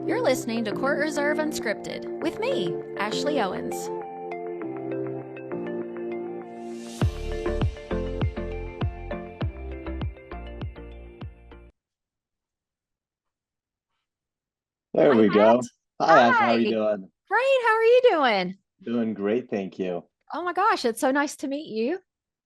You're listening to Court Reserve Unscripted with me, Ashley Owens. There Hi, we Matt. go. Hi, Ash. How are you Hi. doing? Great. How are you doing? Doing great, thank you. Oh my gosh, it's so nice to meet you.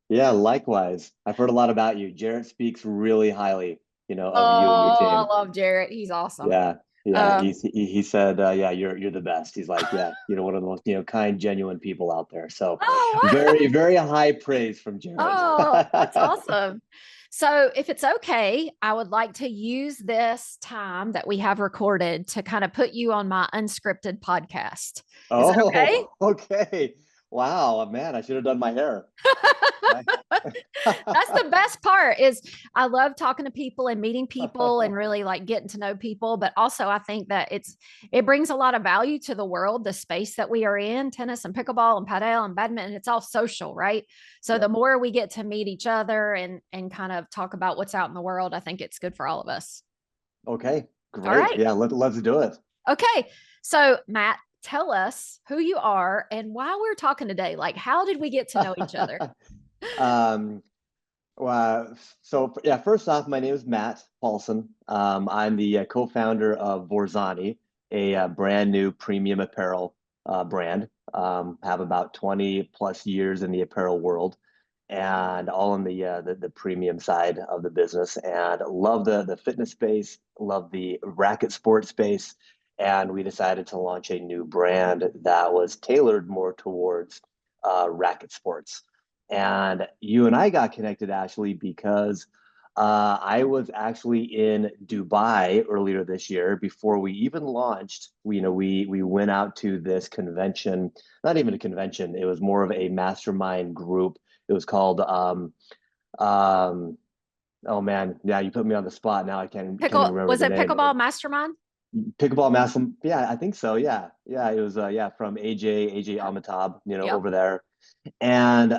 Yeah, likewise. I've heard a lot about you. Jarrett speaks really highly, of you and your Oh, I team. love Jarrett. He's awesome. Yeah, yeah. Um, He said, yeah, you're the best. He's like, yeah, one of the most kind, genuine people out there. So, oh, very, very high praise from Jarrett. oh, that's awesome. So, if it's okay, I would like to use this time that we have recorded to kind of put you on my unscripted podcast. Is that okay? Oh, okay. Wow, man, I should have done my hair. That's the best part is I love talking to people and meeting people and really like getting to know people, but also I think that it brings a lot of value to the world, the space that we are in, tennis and pickleball and padel and badminton, it's all social, right? So the Yep. more we get to meet each other and kind of talk about what's out in the world, I think it's good for all of us. Okay, All great. right. Yeah, let's do it. Okay. So Matt, tell us who you are and why we're talking today. Like, how did we get to know each other? Um, so yeah, first off, my name is Matt Paulson. I'm the co-founder of Vorzani, a brand new premium apparel brand. Have about 20 plus years in the apparel world, and all in the premium side of the business. And love the fitness space, love the racket sports space, and we decided to launch a new brand that was tailored more towards racket sports. And you and I got connected, Ashley, because I was actually in Dubai earlier this year before we even launched. We went out to this convention, not even a convention. It was more of a mastermind group. It was called um, oh man, yeah, you put me on the spot now. I can't even Pickle remember was the it name. pickleball mastermind? Pickleball master. Yeah, I think so. Yeah, yeah. It was yeah, from AJ Amitabh, Yep. over there. And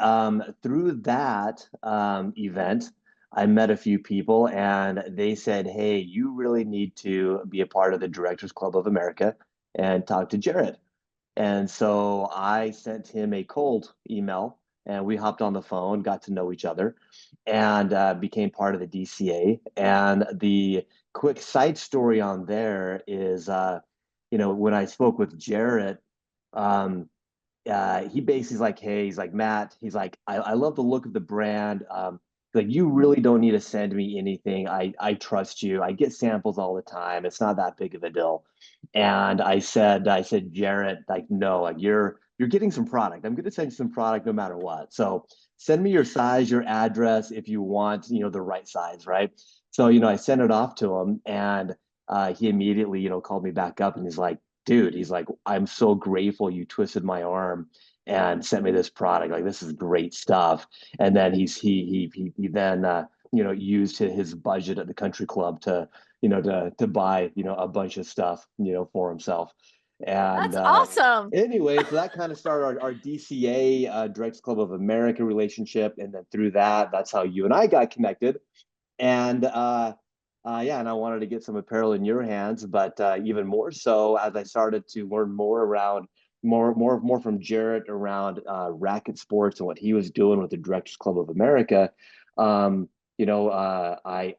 through that event, I met a few people and they said, hey, you really need to be a part of the Directors Club of America and talk to Jared. And so I sent him a cold email and we hopped on the phone, got to know each other, and became part of the DCA. And the quick side story on there is, when I spoke with Jarrett, um, he basically like, hey, he's like, Matt, he's like, I love the look of the brand. Like you really don't need to send me anything. I trust you. I get samples all the time. It's not that big of a deal. And I said, Jarrett, like, no, like you're getting some product. I'm gonna send you some product no matter what. So send me your size, your address if you want, the right size, right? So, I sent it off to him and he immediately, called me back up and he's like, dude, he's like, I'm so grateful you twisted my arm and sent me this product. Like, this is great stuff. And then he then used his budget at the country club to to buy a bunch of stuff for himself. And That's awesome. anyway, so that kind of started our DCA Directs Club of America relationship, and then through that, that's how you and I got connected. And yeah, and I wanted to get some apparel in your hands, but even more so as I started to learn more around more from Jarrett around racket sports and what he was doing with the Directors Club of America.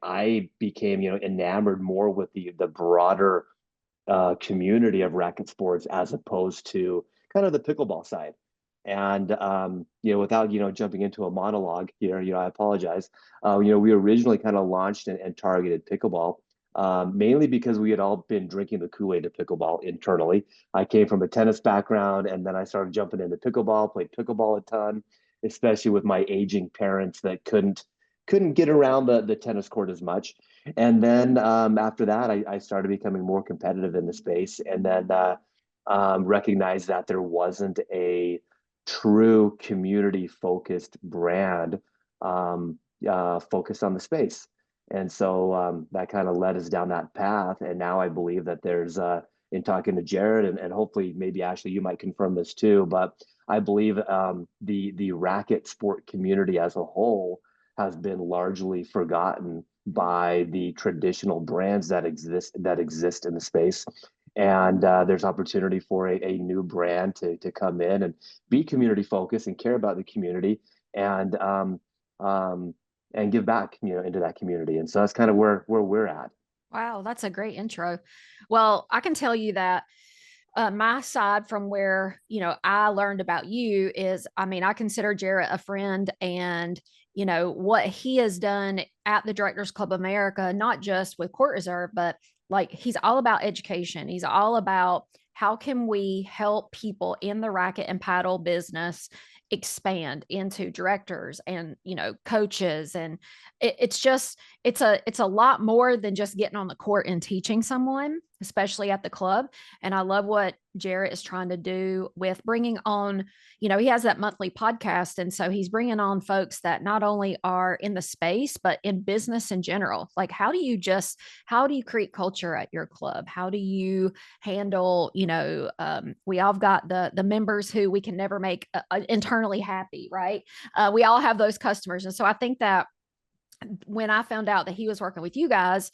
I became enamored more with the broader community of racket sports as opposed to kind of the pickleball side. And without jumping into a monologue here, I apologize. We originally kind of launched and targeted pickleball, mainly because we had all been drinking the Kool-Aid of pickleball internally. I came from a tennis background, and then I started jumping into pickleball, played pickleball a ton, especially with my aging parents that couldn't get around the tennis court as much. And then after that, I started becoming more competitive in the space, and then recognized that there wasn't a true community focused brand focused on the space. And so that kind of led us down that path. And now I believe that there's, in talking to Jared and hopefully maybe Ashley, you might confirm this too, but I believe the racket sport community as a whole has been largely forgotten by the traditional brands that exist in the space. And there's opportunity for a new brand to come in and be community focused and care about the community and um, and give back, into that community. And so that's kind of where we're at. Wow, that's a great intro. Well, I can tell you that my side from where I learned about you is, I mean, I consider Jarrett a friend, and what he has done at the Directors Club of America, not just with Court Reserve, but like he's all about education. He's all about how can we help people in the racket and paddle business expand into directors and coaches, and it's a lot more than just getting on the court and teaching someone, especially at the club. And I love what Jarrett is trying to do with bringing on, he has that monthly podcast. And so he's bringing on folks that not only are in the space, but in business in general. Like, how do you create culture at your club? How do you handle, we all got the members who we can never make internally happy, right? We all have those customers. And so I think that when I found out that he was working with you guys,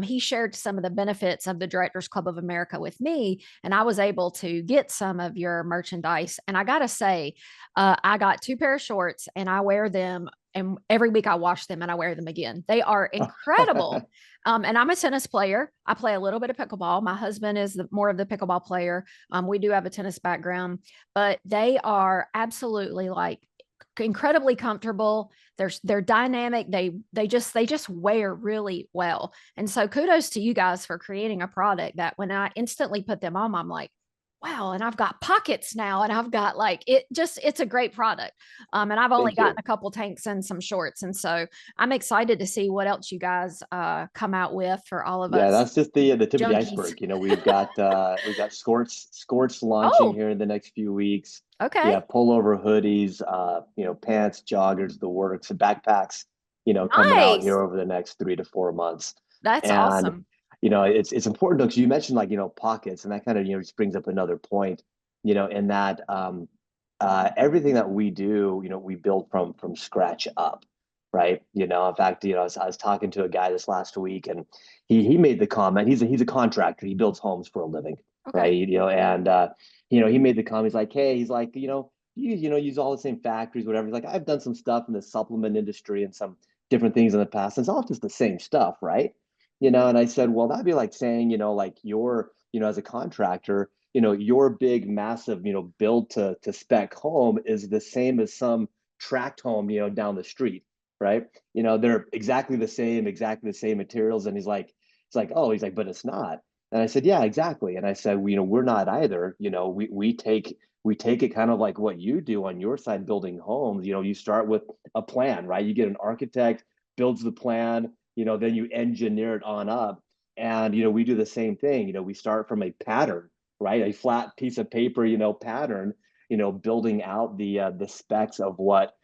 he shared some of the benefits of the Directors Club of America with me, and I was able to get some of your merchandise. And I got to say, I got 2 pair of shorts, and I wear them, and every week I wash them and I wear them again. They are incredible. And I'm a tennis player. I play a little bit of pickleball. My husband is more of the pickleball player. We do have a tennis background, but they are absolutely like incredibly comfortable. They're dynamic. They just wear really well. And so kudos to you guys for creating a product that when I instantly put them on, I'm like, wow. And I've got pockets now, and I've got it's a great product. And I've only Thank gotten you. a couple tanks and some shorts. And so I'm excited to see what else you guys come out with for all of Yeah, us that's just the tip of the junkies. iceberg. We've got skorts launching Oh, here in the next few weeks. We okay. have pullover hoodies, pants, joggers, the works, backpacks, coming out Nice. here over the next 3 to 4 months. That's And awesome. it's important though, because you mentioned like pockets, and that kind of just brings up another point, in that everything that we do, we build from scratch up, right? In fact, I was talking to a guy this last week, and he made the comment. He's a contractor. He builds homes for a living, right? Okay. And he made the comment. He's like, hey, he's like, use all the same factories, whatever. He's like, I've done some stuff in the supplement industry and some different things in the past. And it's all just the same stuff, right? And I said, well, that'd be like saying, like as a contractor, your big, massive, build to spec home is the same as some tract home, down the street, right? They're exactly the same materials. And he's like, but it's not. And I said, yeah, exactly. And I said, we're not either. We take it kind of like what you do on your side building homes. You start with a plan, right? You get an architect, builds the plan, then you engineer it on up. And we do the same thing. We start from a pattern, right? A flat piece of paper, pattern, building out the specs of what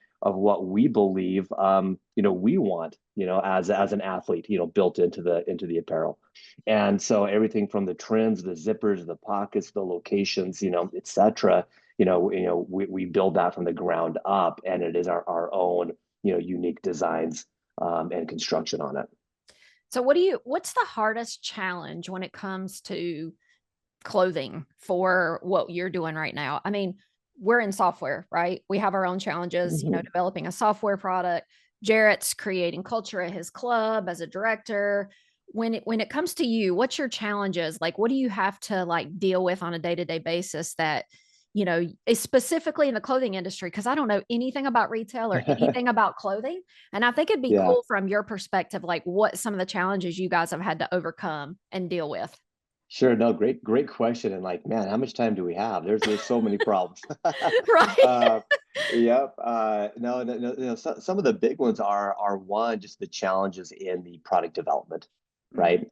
we believe we want, as an athlete, built into the apparel. And so everything from the trims, the zippers, the pockets, the locations, etc. We build that from the ground up, and it is our own, unique designs and construction on it. So what's the hardest challenge when it comes to clothing for what you're doing right now? I mean, we're in software, right? We have our own challenges, Mhm. developing a software product. Jarrett's creating culture at his club as a director. When it comes to you, what's your challenges? Like, what do you have to like deal with on a day-to-day basis that is specifically in the clothing industry? Because I don't know anything about retail or anything about clothing. And I think it'd be Yeah. cool from your perspective, like what some of the challenges you guys have had to overcome and deal with. Sure. No, great question. And like, man, how much time do we have? There's so many problems. Right. uh, yep. No, no, no, some of the big ones are one, just the challenges in the product development, Mhm. right?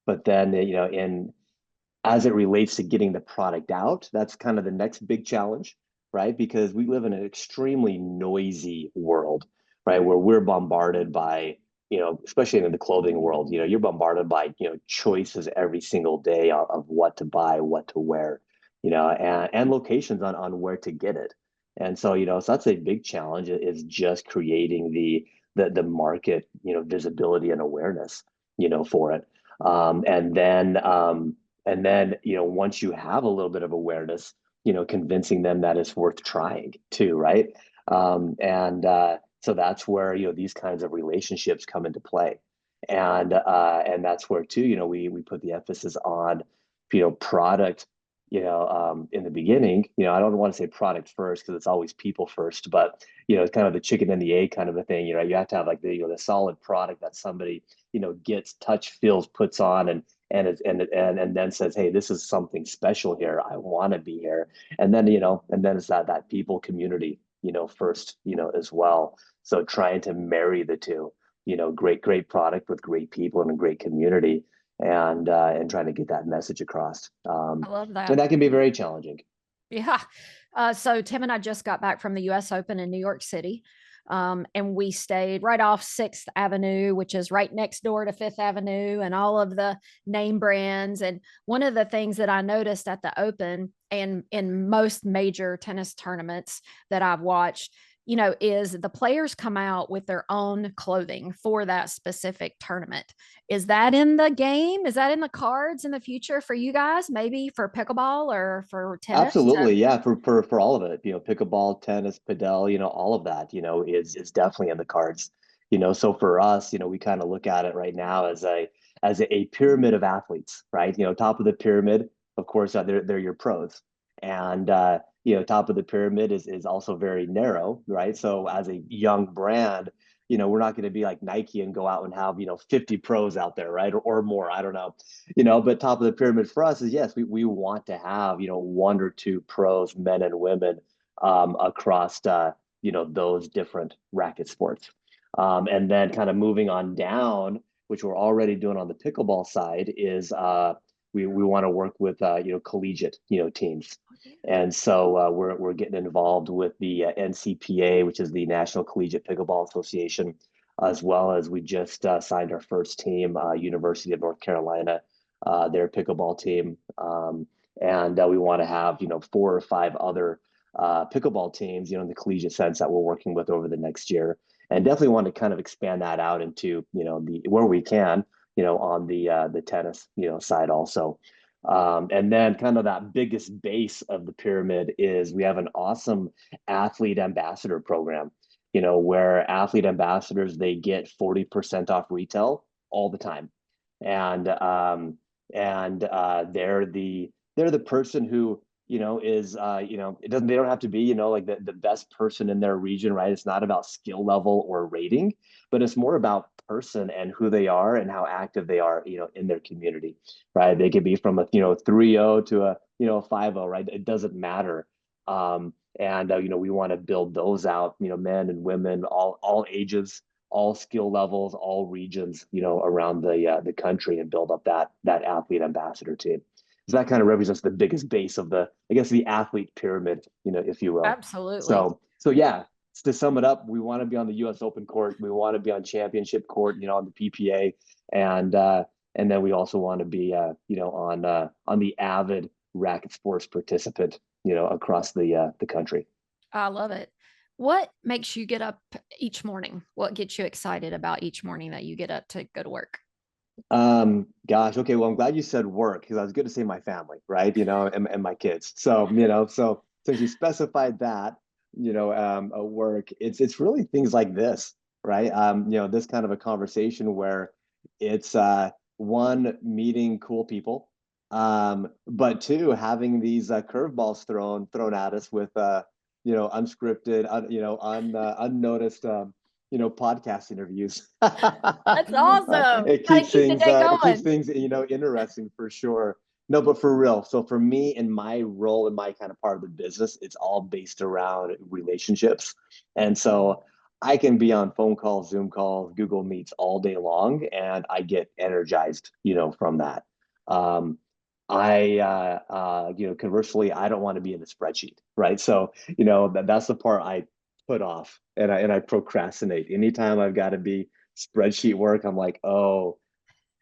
But then in as it relates to getting the product out, that's kind of the next big challenge, right? Because we live in an extremely noisy world, right? Where we're bombarded by, especially in the clothing world, you're bombarded by, choices every single day of what to buy, what to wear, and locations on where to get it. And so, so that's a big challenge is just creating the market, visibility and awareness, for it. And then, once you have a little bit of awareness, convincing them that it's worth trying too, right? So that's where, these kinds of relationships come into play. And that's where too, we put the emphasis on, product, in the beginning. I don't want to say product first because it's always people first, but it's kind of the chicken and the egg kind of a thing. You have to have like the solid product that somebody, gets, touch, feels, puts on, and then says, hey, this is something special here. I want to be here. And then it's that people community, first, as well. So trying to marry the two, great product with great people and a great community, and trying to get that message across. I love that. And that can be very challenging. Yeah. So Tim and I just got back from the US Open in New York City. And we stayed right off 6th Avenue, which is right next door to 5th Avenue, and all of the name brands. And one of the things that I noticed at the Open and in most major tennis tournaments that I've watched, is the players come out with their own clothing for that specific tournament. Is that in the game? Is that in the cards in the future for you guys? Maybe for pickleball or for tennis? Absolutely, yeah. For all of it, pickleball, tennis, padel, all of that, is definitely in the cards. So for us, we kind of look at it right now as a pyramid of athletes, right? Top of the pyramid, of course, they're your pros, and top of the pyramid is also very narrow, right? So as a young brand, we're not going to be like Nike and go out and have 50 pros out there, right, or more. I don't know, but top of the pyramid for us is, yes, we want to have, one or two pros, men and women, across, those different racket sports. And then kind of moving on down, which we're already doing on the pickleball side, is we want to work with, collegiate, teams. And so we're getting involved with the NCPA, which is the National Collegiate Pickleball Association, as well as we just signed our first team, University of North Carolina, their pickleball team. And we want to have, 4 or 5 other pickleball teams, in the collegiate sense, that we're working with over the next year. And definitely want to kind of expand that out into, where we can, on the tennis, side also. And then kind of that biggest base of the pyramid is we have an awesome athlete ambassador program, where athlete ambassadors, they get 40% off retail all the time. And they're the person who, is, they don't have to be, like the best person in their region, right? It's not about skill level or rating, but it's more about person and who they are and how active they are, in their community, right? They could be from a, 3-0 to a, 5-0, right? It doesn't matter. And we want to build those out, men and women, all ages, all skill levels, all regions, around the country, and build up that athlete ambassador team. So that kind of represents the biggest base of I guess, the athlete pyramid, if you will. Absolutely. So yeah, to sum it up, we want to be on the U.S. Open court. We want to be on championship court, on the PPA, and then we also want to be, on the avid racket sports participant, across the country. I love it. What makes you get up each morning? What gets you excited about each morning that you get up to go to work? Gosh, okay. Well, I'm glad you said work, because I was going to say my family, right? And my kids. So, so since you specified that, a work, it's really things like this, right? This kind of a conversation where it's, one, meeting cool people, but two, having these curveballs thrown at us with, unscripted, unnoticed, podcast interviews. That's awesome. It Gotta keeps keep the things, day it keeps going. things, interesting for sure. No, but for real. So for me, in my role, in my kind of part of the business, it's all based around relationships. And so I can be on phone calls, Zoom calls, Google Meets all day long, and I get energized, from that. Um, conversely, I don't want to be in a spreadsheet, right? So, that's the part I put off, and I procrastinate. Anytime I've got to be spreadsheet work, I'm like, oh,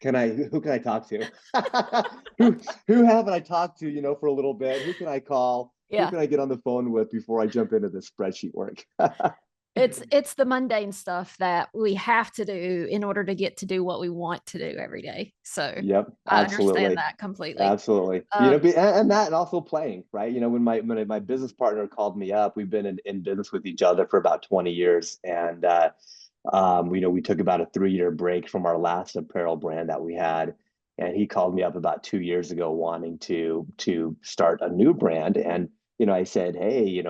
who can I talk to? who haven't I talked to, for a little bit? Who can I call? Who Yeah. can I get on the phone with before I jump into the spreadsheet work? It's the mundane stuff that we have to do in order to get to do what we want to do every day. So Yep, I understand absolutely. that completely. Absolutely. Um, And that and also playing, right? When my business partner called me up, we've been in business with each other for about 20 years. And we took about a 3-year break from our last apparel brand that we had. And he called me up about 2 years ago wanting to start a new brand. And I said, hey,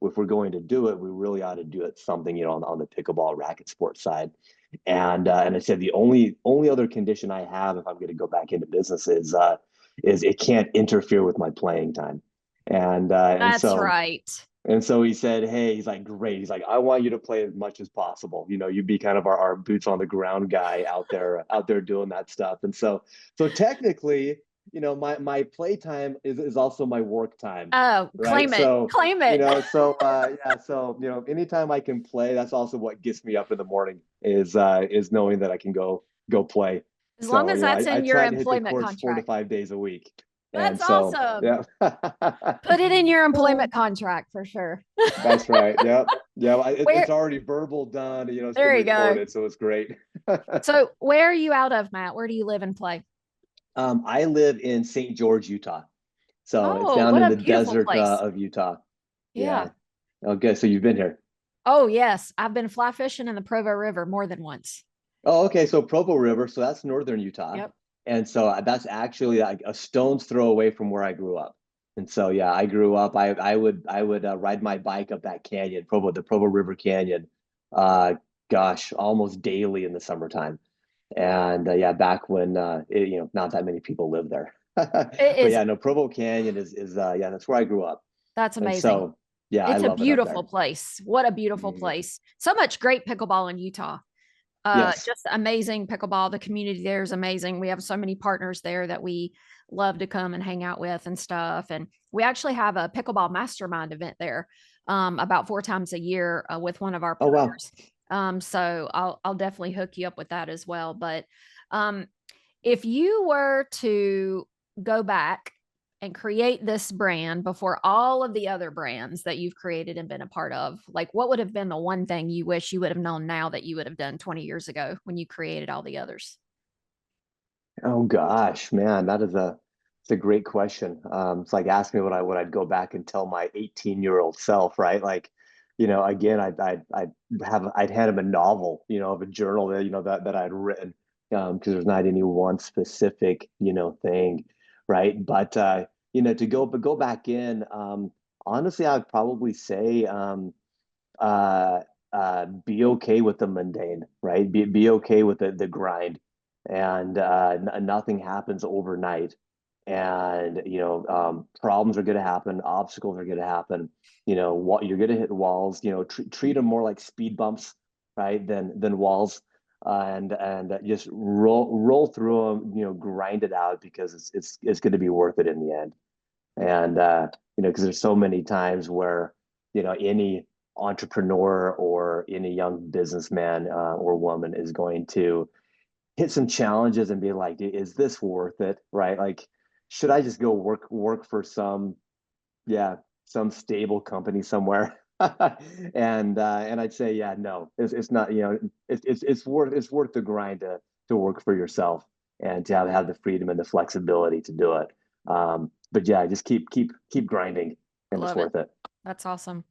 if we're going to do it, we really ought to do it something, on the pickleball racket sports side. And I said the only other condition I have if I'm going to go back into business is it can't interfere with my playing time. And uh, and that's so right. and so he said, hey, he's like, great. He's like, I want you to play as much as possible. You be kind of our boots on the ground guy out there doing that stuff. And so technically, my play time is also my work time, Oh, right? claim it, So, claim it. yeah, so anytime I can play, that's also what gets me up in the morning is knowing that I can go play. As long So, as that's I in your try to hit the employment courts four to contract. five days a week. And That's so, awesome. yeah. Put it in your employment contract for sure. That's right. Yep. Yeah. It's Where already verbal done. It's been there you go. recorded, so it's great. So where are you out of, Matt? Where do you live and play? I live in St. George, Utah. So it's Oh, down what in a the beautiful desert place. of Utah. Yeah. Yeah. Okay. So you've been here. Oh, yes. I've been fly fishing in the Provo River more than once. Oh, okay. So Provo River. So that's northern Utah. Yep. And so that's actually like a stone's throw away from where I grew up. And so, yeah, I grew up, I would ride my bike up that canyon, the Provo River Canyon, uh, gosh, almost daily in the summertime. And yeah, back when not that many people live there. It But is, yeah, no, Provo Canyon is yeah, that's where I grew up. that's And amazing. so yeah, I It's a love it up beautiful there. place. What a beautiful Mhm. place. So much great pickleball in Utah. Yes. Just amazing pickleball. The community there is amazing. We have so many partners there that we love to come and hang out with and stuff. And we actually have a pickleball mastermind event there about 4 times a year with one of our Oh wow. partners. So I'll definitely hook you up with that as well. But um, if you were to go back and create this brand before all of the other brands that you've created and been a part of, like what would have been the one thing you wish you would have known now that you would have done 20 years ago when you created all the others? Oh gosh, man, it's a great question. It's like ask me what I'd go back and tell my 18-year-old self, right? Like, again, I'd hand him a novel, of a journal that that I'd written, because there's not any one specific, thing, right? But to go back in, honestly, I'd probably say uh be okay with the mundane, right? Be okay with the grind, and nothing happens overnight. And problems are going to happen, obstacles are going to happen. What you're going to hit walls. Treat them more like speed bumps, right, than walls. And just roll through them. Grind it out because it's going to be worth it in the end. And because there's so many times where any entrepreneur or any young businessman or woman is going to hit some challenges and be like, is this worth it? Right? Like, should I just go work for yeah, some stable company somewhere? And I'd say, yeah, no, it's not, it's worth the grind to work for yourself and to have the freedom and the flexibility to do it. But yeah, just keep grinding, and it's Love it. worth it. That's awesome.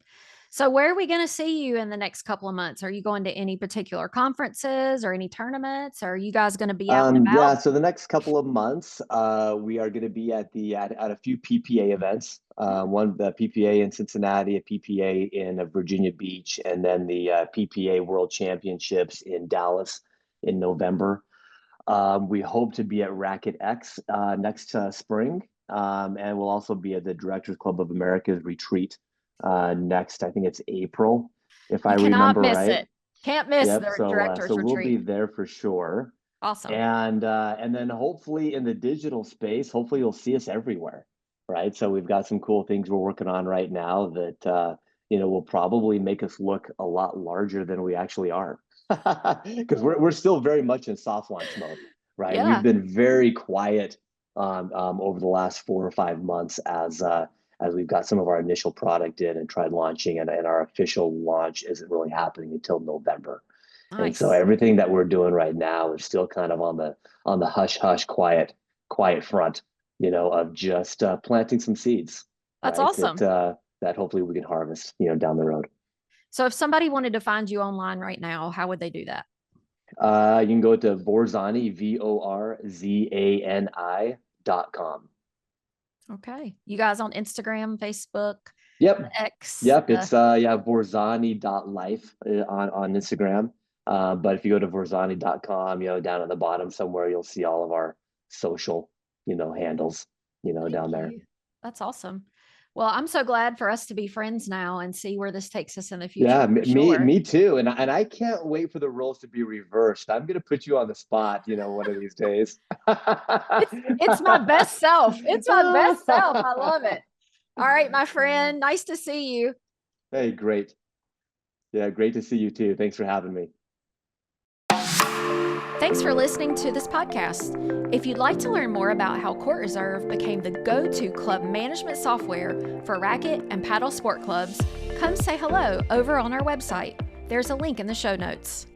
So, where are we going to see you in the next couple of months? Are you going to any particular conferences or any tournaments? Or are you guys going to be out and Yeah, about? so the next couple of months, we are going to be at a few PPA events. One, the PPA in Cincinnati, a PPA in Virginia Beach, and then the PPA World Championships in Dallas in November. We hope to be at Racquet X next spring, and we'll also be at the Directors Club of America's retreat next. I think it's April, if I You cannot remember miss right. it. Can't miss Yep. the So director's we'll retreat. be there for sure. Awesome. And then hopefully in the digital space, hopefully you'll see us everywhere, right? So we've got some cool things we're working on right now that will probably make us look a lot larger than we actually are. Because we're still very much in soft launch mode, right? We've Yeah. been very quiet over the last 4 or 5 months as we've got some of our initial product in and tried launching, and our official launch isn't really happening until November. And so Nice. everything that we're doing right now is still kind of on the hush hush quiet front, of just planting some seeds, That's right? awesome. That hopefully we can harvest, down the road. So if somebody wanted to find you online right now, how would they do that? You can go to Vorzani, Vorzani.com. Okay. You guys on Instagram, Facebook, Yep. X? Yep. It's Vorzani.life on Instagram. But if you go to Vorzani.com, down at the bottom somewhere, you'll see all of our social, handles, Thank down there. you. That's awesome. Well, I'm so glad for us to be friends now and see where this takes us in the future Yeah, for sure. me too. And I can't wait for the roles to be reversed. I'm gonna put you on the spot, one of these days. It's my best self. It's my best self. I love it. All right, my friend. Nice to see you. Hey, great. Yeah, great to see you too. Thanks for having me. Thanks for listening to this podcast. If you'd like to learn more about how Court Reserve became the go-to club management software for racquet and paddle sport clubs, come say hello over on our website. There's a link in the show notes.